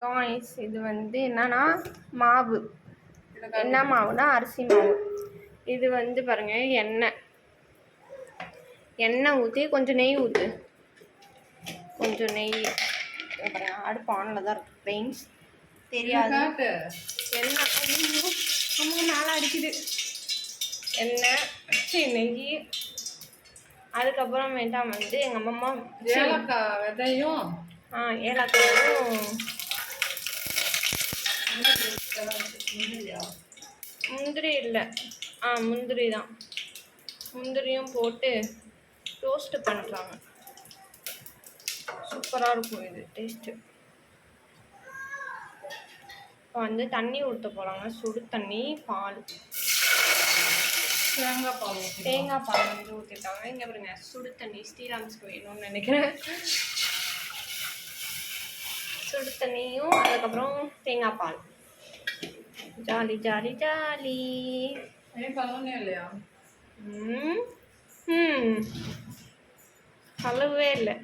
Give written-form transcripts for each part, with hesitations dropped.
Guys இது வந்து என்னன்னா மாவு. என்ன மாவுனா அரிசி மாவு. இது வந்து பாருங்க எண்ணெய் ஊற்றி கொஞ்சம் நெய் ஊற்று. கொஞ்சம் நெய் பாருங்க. அடுப்பு ஆனில் தான் இருக்கு ஃப்ரெண்ட்ஸ், தெரியாது. எண்ணெய் ரொம்ப நாளாக அடிக்குது. எண்ணெய் நெய், அதுக்கப்புறமேட்டா வந்து எங்கள் அம்மா ஏலக்காய் விதையும் ஏலக்காயும் முந்திரி இல்லை முந்திரி தான், முந்திரியும் போட்டு டோஸ்ட்டு பண்ணுறாங்க. சூப்பராக இருக்கும் இது டேஸ்ட்டு. இப்போ வந்து தண்ணி ஊற்ற போகிறாங்க. சுடு தண்ணி, பால், தேங்காய் பால் வந்து ஊற்றிட்டாங்க. இங்கே பாருங்க சுடு தண்ணி ஸ்ரீராம்ஸ்க்கு வேணும்னு நினைக்கிறேன். சுடு தண்ணியும் அதுக்கப்புறம் தேங்காய் பால். Jolly jolly jolly. இல்லையா? கலவே இல்லை.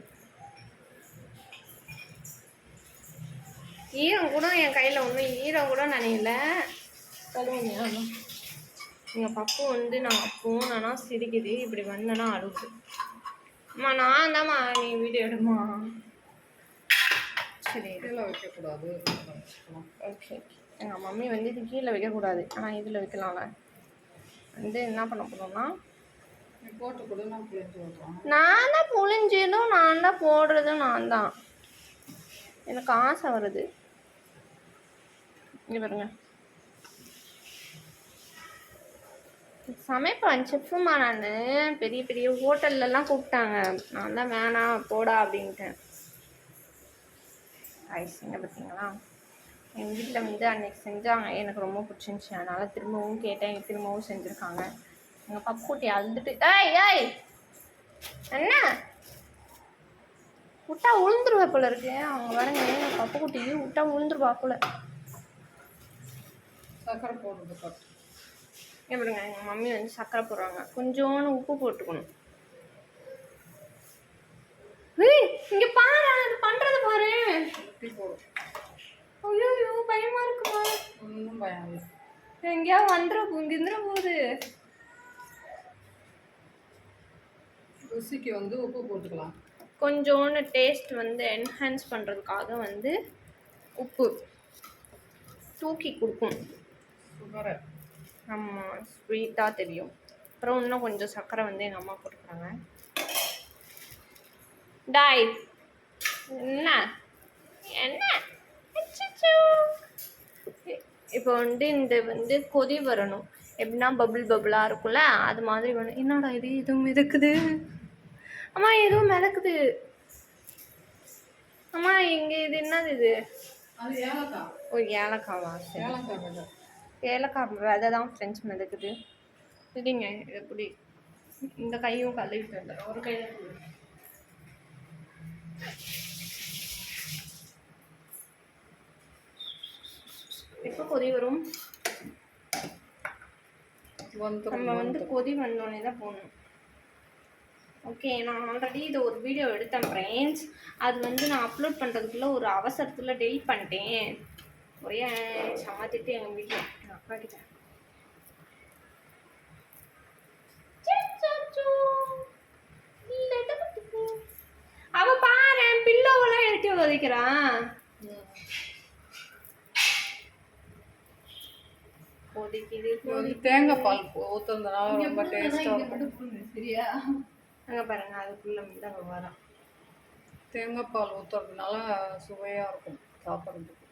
ஈரம் கூட என் கையில் ஒன்றும் ஈரம் கூட நினைல. கழுவுங்க. எங்கள் பப்பு வந்து நான் போனா சிரிக்குது, இப்படி வந்தேன்னா அழுகுது. அம்மா நான் தாம்மா, நீ வீடியோ எடுமா. சரி, கீழே வைக்கக்கூடாது. ஓகே. எங்கள் மம்மி வந்து இது கீழே வைக்கக்கூடாது, ஆனால் இதில் வைக்கலாம்ல. வந்து என்ன பண்ண போகிறோம்னா போட்டு கூட நான் புளிஞ்சு விட்றேன். நான் தான் புளிஞ்சதும் நான் தான் போடுறதும் நான் தான். எனக்கு ஆசை வருது. இங்கே பாருங்க, சமைப்பேன் செஃப்புமா. நான் பெரிய பெரிய ஹோட்டல்லலாம் கூப்பிட்டாங்க, நான் தான் வேணாம் போடா அப்படின்ட்டேன். ஐஸுங்க பார்த்தீங்களா, எங்கள் வீட்டில் வந்து அன்றைக்கி செஞ்சாங்க, எனக்கு ரொம்ப பிடிச்சிருந்துச்சி. அதனால் திரும்பவும் கேட்டேன், திரும்பவும் செஞ்சுருக்காங்க. எங்கள் பப்புக்குட்டி அழுதுட்டு ஏய் என்ன விட்டா உளுந்துருவா போல இருக்கு. அவங்க வரங்க எங்கள் பப்புக்குட்டி விட்டா உளுந்துருவா போல. சக்கரை போடுறது எப்படிங்க எங்கள் மம்மி வந்து சக்கரை போடுறாங்க. கொஞ்சோன்னு உப்பு போட்டுக்கணும். இங்கே பாரு, அது பண்ணுறது பாரு. ஐயோ பயமா இருக்குமா? ஒன்றும் பயம் இல்லை. எங்கேயாவது வந்துடும், இங்கே இருந்துட போகுது. ருசிக்கு வந்து உப்பு போட்டுக்கலாம். கொஞ்சோன்னு டேஸ்ட் வந்து என்ஹான்ஸ் பண்ணுறதுக்காக வந்து உப்பு தூக்கி கொடுக்கும். சுகரை ஆமாம், ஸ்வீட்டாக தெரியும். அப்புறம் இன்னும் கொஞ்சம் சர்க்கரை வந்து எங்கள் அம்மா போட்டுக்கிறாங்க. டாய் என்ன என்ன இப்போ வந்து இந்த வந்து கொதி வரணும். எப்படின்னா பபுள் பபுளாக இருக்கும்ல, அது மாதிரி வேணும். என்னடா இது எதுவும் மிதக்குது? அம்மா எதுவும் மிதக்குது. அம்மா இங்கே இது என்னது இது? அது ஏலக்காய். ஓ ஏலக்காவா? ஏலக்காய் விதை தான் ஃப்ரெண்ட்ஸ் மிதக்குது. சரிங்க, இது எப்படி இந்த கையும் கழுவிட்டு வந்துடும். ஒரு கையில் எப்போ கொதி வரும்? நம்ம வந்து கொதி வந்தோடனே தான் போகணும். ஓகே, நான் ஆல்ரெடி இது ஒரு வீடியோ எடுத்தேன் ஃப்ரெண்ட்ஸ். அது வந்து நான் அப்லோட் பண்ணுறதுக்குள்ளே ஒரு அவசரத்தில் டெலிட் பண்ணிட்டேன். ஒரே சமாத்திட்டு எங்கள் வீட்டில் எங்கள் அப்பா கிட்ட அவன் பாரு பில்லோவெல்லாம் எடுத்து ஒதைக்கிறான். தேங்காய் பால் ஊற்றுறதுனால ரொம்ப டேஸ்ட்டாக இருக்கும். சரியா? அங்கே பாருங்க, அதுக்குள்ளே வந்து அங்கே வரோம். தேங்காய் பால் ஊற்றுறதுனால சுவையாக இருக்கும் சாப்பிட்றதுக்கு.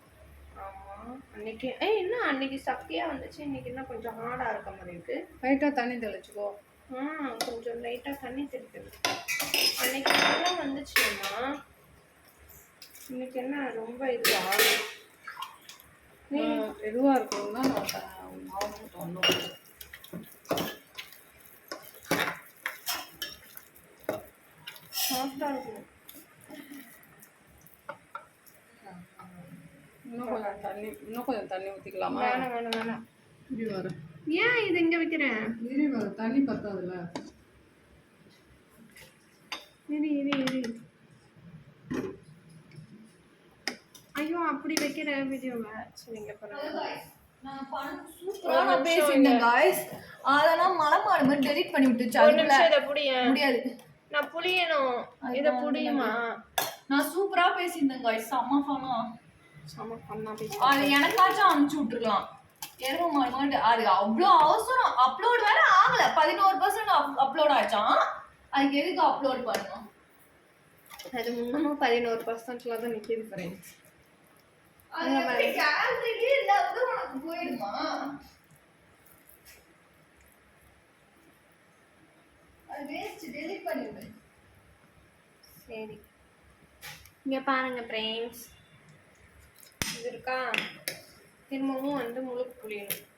ஆமாம், அன்றைக்கி என்ன அன்றைக்கி சக்கையாக வந்துச்சு, இன்றைக்கி என்ன கொஞ்சம் ஹார்டாக இருக்க மாதிரி இருக்குது. லைட்டாக தண்ணி தெளிச்சுக்கோ. கொஞ்சம் லைட்டாக தண்ணி தெளிக்கணும். அன்றைக்கி நல்லா வந்துச்சுன்னா இன்றைக்கி என்ன ரொம்ப இதுவாக எதுவாக இருக்கணும்னா மாவு போட்டோம். சாஃப்டாக இருக்கும். இன்னும் கொஞ்சம் தண்ணி ஊற்றிக்கலாமா? வேணாம். இது வரும். ஏன் இது இங்கே வைக்கிறேன்? இது வரும், தண்ணி பத்தாதுல்ல. இது ஐயோ அப்படி வைக்கிற வீடியோவை சரிங்க பாருங்க. நான் பேசியிருந்தேன் guys. அதெல்லாம் மலைமாடு மாதிரி டெலிட் பண்ணி விட்டுச்சு. ஒரு நிமிஷம் இதை புடிய. முடியாது. நான் புரியணும். இதை புரியுமா? நான் சூப்பரா பேசியிருந்தேன் guys. செம்ம ஃபன்னா பேசி. அது எனக்காச்சும் அனுப்பிச்சு விட்டுருக்கலாம். எரும மாடு மாதிரி அது அவ்வளோ அவசரம். அப்லோட் வேற ஆகல. 11% அப்லோட் ஆச்சான். அதுக்கு எதுக்கு அப்லோட் பண்ணணும்? அது முன்னமும் 11%ல தான் நிற்கிது ஃப்ரெண்ட்ஸ். கேலரியே இல்லாத உனக்கு போயிடுமா? அது வேஸ்ட் டெலிட் பண்ணிவிடு. சரி இங்கே பாருங்க ஃப்ரெண்ட்ஸ், இது இருக்கா, திரும்பவும் வந்து முழுக்கு புளியணும்.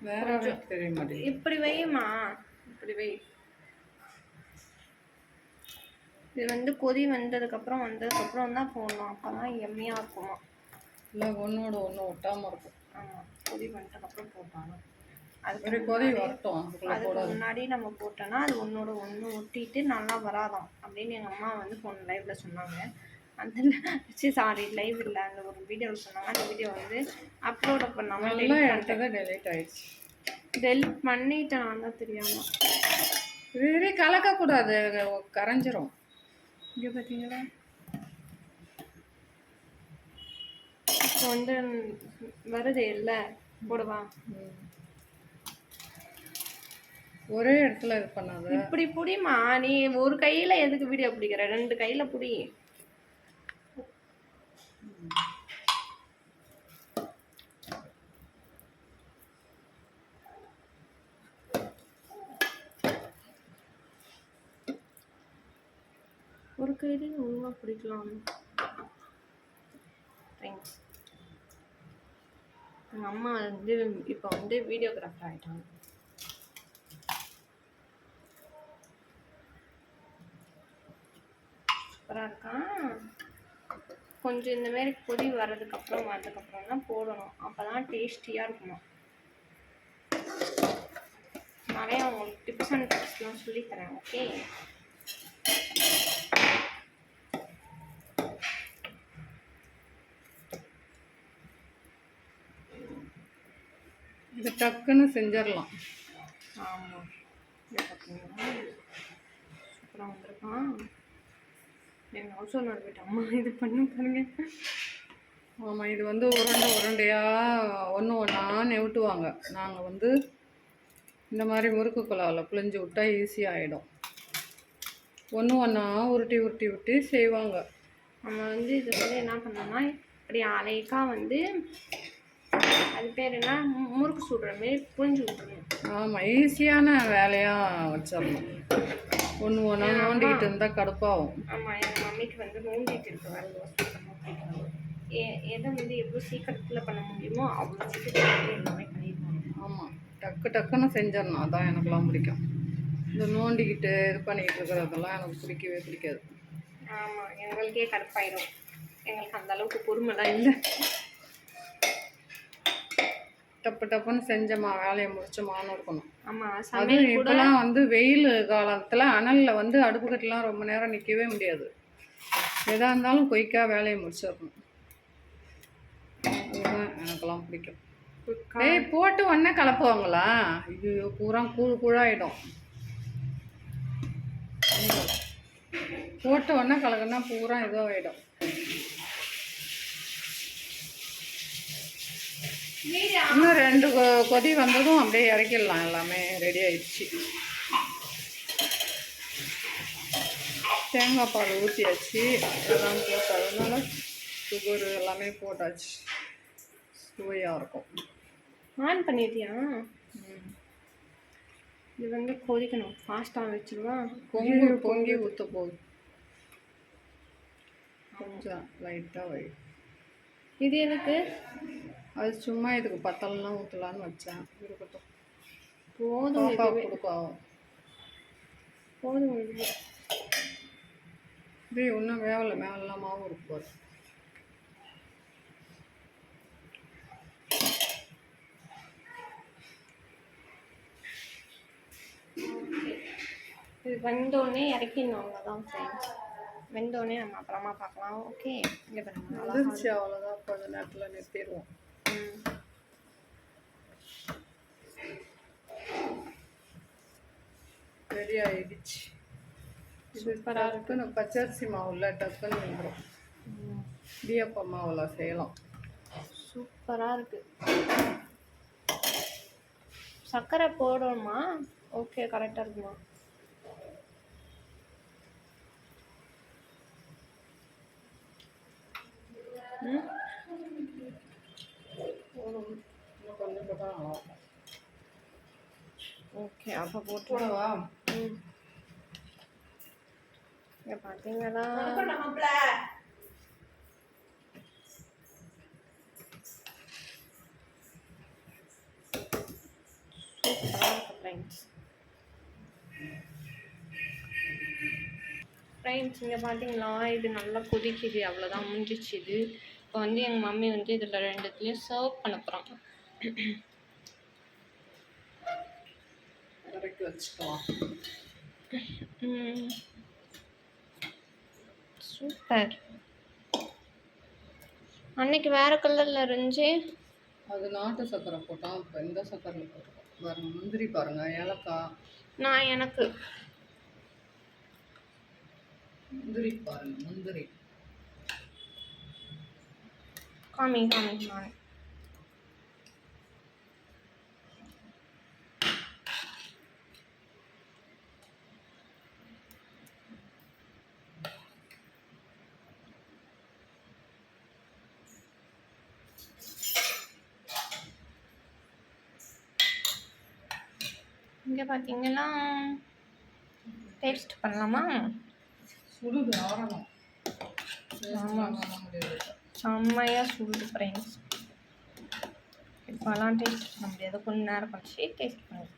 வேற தெரிய மாட்டேங்குது. இப்படி வையுமா, இப்படி வை. இது வந்து கொதி வந்ததுக்கப்புறம் தான் போடணும். அப்போ தான் எம்மியாக இருக்குமா. இல்லை ஒன்றோட ஒன்று ஒட்டாமல் இருக்கும். ஆமாம், கொதி வந்துட்டதுக்கப்புறம் போட்டாங்க. அது கொதி வரட்டும். அதுக்கு முன்னாடி நம்ம போட்டோன்னா அது ஒன்றோட ஒன்று ஒட்டிட்டு நல்லா வராதான் அப்படின்னு எங்கள் அம்மா வந்து ஃபோன் லைவ்ல சொன்னாங்க. அந்த சாரி லைவ் இல்லை, அந்த ஒரு வீடியோவில் சொன்னாங்க. அந்த வீடியோ வந்து அப்லோட் பண்ணாமல் டெலிட் ஆயிடுச்சு. டெலிட் பண்ணிட்டேன் நான் தான் தெரியாமல். இதுவே கலக்கக்கூடாது, கரைஞ்சிரும். இங்கே பார்த்தீங்களா, இப்போ வந்து வருது இல்லை போடுவா. ஒரே இடத்துல இது பண்ணாத. இப்படி புடிமா, நீ ஒரு கையில் எதுக்கு வீடியோ பிடிக்கிற, 2 கையில் புடி. ஒரு கையிலையும் ஒழுங்காக பிடிக்கலாம். தேங்க்ஸ். எங்கள் அம்மா வந்து இப்போ வந்து வீடியோகிராஃபர் ஆகிட்டாங்க. சூப்பராக இருக்கான். கொஞ்சம் இந்தமாரி கொதி வர்றதுக்கப்புறம் தான் போடணும். அப்போ தான் டேஸ்டியாக இருக்குமா. நிறையா உங்களுக்கு டிப்ஸ் அண்ட் ட்ரிக்ஸ்லாம் சொல்லித்தரேன். ஓகே, இது டக்குன்னு செஞ்சிடலாம். ஆமாம், இது பார்த்தீங்கன்னா சூப்பராக வந்திருக்கான். எங்கள் ஹவுஸ் ஓனர் வீட்டு அம்மா இது பண்ணி பாருங்க. ஆமாம், இது வந்து உருண்டையாக ஒன்றா நெவுட்டுவாங்க. நாங்கள் வந்து இந்த மாதிரி முறுக்கு குழாவில் புளிஞ்சு விட்டா ஈஸியாகிடும். ஒன்றா உருட்டி செய்வாங்க. நம்ம வந்து இது வந்து என்ன பண்ணோம்னா, இப்படி அலைக்காக வந்து அது பேர் என்ன, முறுக்கு சுடுற மாரி புளிஞ்சு விட்டுருணும். ஆமாம், ஈஸியான வேலையாக வச்சிடணும். ஒன்றா நோண்டிக்கிட்டு இருந்தால் கடுப்பாகும். ஆமாம், எங்கள் மம்மிக்கு வந்து நோண்டிட்டு இருக்க வேலை எதை வந்து எவ்வளோ சீக்கிரத்தில் பண்ண முடியுமோ அவ்வளோ சீக்கிரத்தில் எல்லாமே பண்ணிடுவாங்க. ஆமாம், டக்குன்னு செஞ்சிடணும். அதான் எனக்குலாம் பிடிக்கும். இந்த நோண்டிக்கிட்டு இது பண்ணிக்கிட்டு இருக்கிறதெல்லாம் எனக்கு பிடிக்காது. ஆமாம், எங்களுக்கே கடுப்பாயிடும். எங்களுக்கு அந்த அளவுக்கு பொறுமைலாம் இல்லை. டப்புன்னு செஞ்சோமா, வேலையை முடிச்சோமான்னு இருக்கணும். ஆமாம், அதுவும் இப்போலாம் வந்து வெயில் காலத்தில் அனலில் வந்து அடுப்புக்கட்டெலாம் ரொம்ப நேரம் நிற்கவே முடியாது. எதாக இருந்தாலும் குயிக்காக வேலையை முடிச்சிடணும். அதுதான் எனக்கெல்லாம் பிடிக்கும். போட்டு உடனே கலப்புவாங்களா? இது பூரா கூழாயிடும். போட்ட உடனே கலக்குன்னா பூரா இதோ ஆகிடும். இன்னும் 2 கொதி வந்ததும் அப்படியே இறக்கிடலாம். எல்லாமே ரெடி ஆயிடுச்சு. தேங்காய் பால் ஊற்றியாச்சு, எல்லாம் போட்டதுனால சுகர் எல்லாமே போட்டாச்சு. சுவையாக இருக்கும். ஆன் பண்ணிட்டியா? இது வந்து கொதிக்கணும். ஃபாஸ்ட்டாக வச்சுருவா. பொங்கி ஊற்ற போகுது. கொஞ்சம் லைட்டாக வை. இது எதுக்கு? அது சும்மா இதுக்கு பத்தலாம் ஊற்றலான்னு வச்சேன். இருக்கட்டும், போதும். கொடுக்கும். போதும். இது இன்னும் மேவெல்லாம் மாவு இருப்பார். இது வெந்தோடனே இறக்கிடணும், அவ்வளோதான் ஃப்ரெண்ட்ஸ். வெந்தோடனே நம்ம அப்புறமா பார்க்கலாம். ஓகே, இங்கே பண்ணுங்க. வந்துருச்சு, அவ்வளோதான். கொஞ்ச நேரத்தில் நிறுத்திடுவோம். ரெடி ஆகிடுச்சு. சூப்பராக டக்குன்னு பச்சரிசி மாவுல டக்குன்னு வந்துடும். இடியாப்ப மாவில் செய்யலாம். சூப்பராக இருக்குது. சர்க்கரை போடணுமா? ஓகே, கரெக்டாக இருக்குமா? கொஞ்சம் போட்டால் நல்லாயிருக்கும். ஓகே, அப்போ போட்டு போடவா? இங்கே பார்த்தீங்களா? ஃப்ரெண்ட்ஸ் இங்கே பார்த்தீங்களா, இது நல்லா கொதிக்குது. அவ்வளோதான், முடிஞ்சிச்சு இது. இப்போ வந்து எங்கள் மம்மி வந்து இதில் ரெண்டுத்துலேயும் சர்வ் பண்ண போகிறாங்க. இறக்கி வச்சுக்கலாம். சூப்பர். அன்னைக்கு வேறு கலரில் இருந்துச்சு. அது நாட்டு சர்க்கரை போட்டோம். இப்போ இந்த சர்க்கரை போட்டோம். பாருங்க, முந்திரி பாருங்க, ஏலக்காய். நான் எனக்கு முந்திரி பாருங்க, முந்திரி. காமி நான் இங்கே பார்த்தீங்கன்னா டேஸ்ட் பண்ணலாமா? சுடுது, ஆறணும். ஆமாம், செம்மையாக சுடுது ஃப்ரெண்ட்ஸ். இப்போலாம் டேஸ்ட் பண்ண முடியாது, கொஞ்ச நேரம் கழிச்சு டேஸ்ட் பண்ணுவோம்.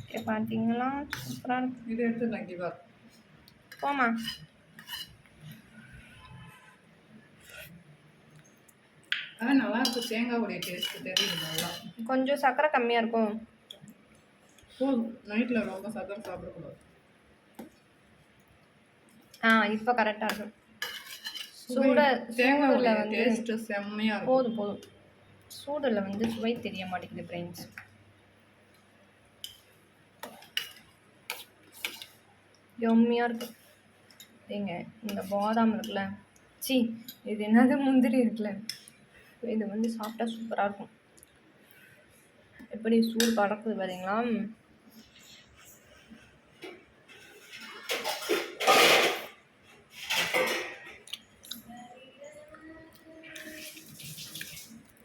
ஓகே, பார்த்தீங்களா சூப்பராக இருக்கு. இது எடுத்து நங்கிவா போமா. நல்லா இருக்கு. தேங்காவுடைய டேஸ்ட் தெரியுது நல்லா. கொஞ்சம் சர்க்கரை கம்மியாக இருக்கும். நைட்டில் ரொம்ப சர்க்கரை சாப்பிடக்கூடாது. இப்போ கரெக்டாக இருக்கும். தேங்காவுடைய டேஸ்ட் செம்மையாக இருக்கும். போதும் போதும். சூடில் வந்து சுவை தெரிய மாட்டேங்குது ஃப்ரெண்ட்ஸ். எம்மையாக இருக்கு. ஏங்க, இந்த பாதாம் இருக்குல்ல, இது என்னது முந்திரி இருக்குல்ல, இது வந்து சாப்பிட்டா சூப்பராக இருக்கும். எப்படி சூடு பறக்குது பார்த்தீங்களா?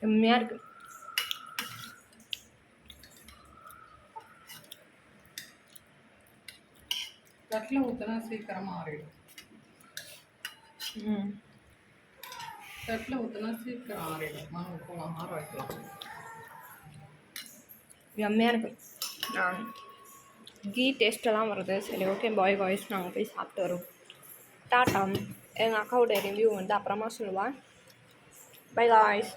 செம்மையாக இருக்கு. தட்டில் ஊற்றினா சீக்கிரமாக ஆறிடும். தட்டில் ஊற்றினா சீக்கிரம் ஆறிடும். மாவு போகலாம், ஆற வைக்கலாம். செம்மையாக இருக்கு. கீ டேஸ்ட்டெல்லாம் வருது. சரி, ஓகே பாய் பாய்ஸ், நாங்கள் போய் சாப்பிட்டு வரோம். டாட்டா. எங்கள் அக்காவோட ரிவ்யூ வந்து அப்புறமா சொல்லுவாள். By guys.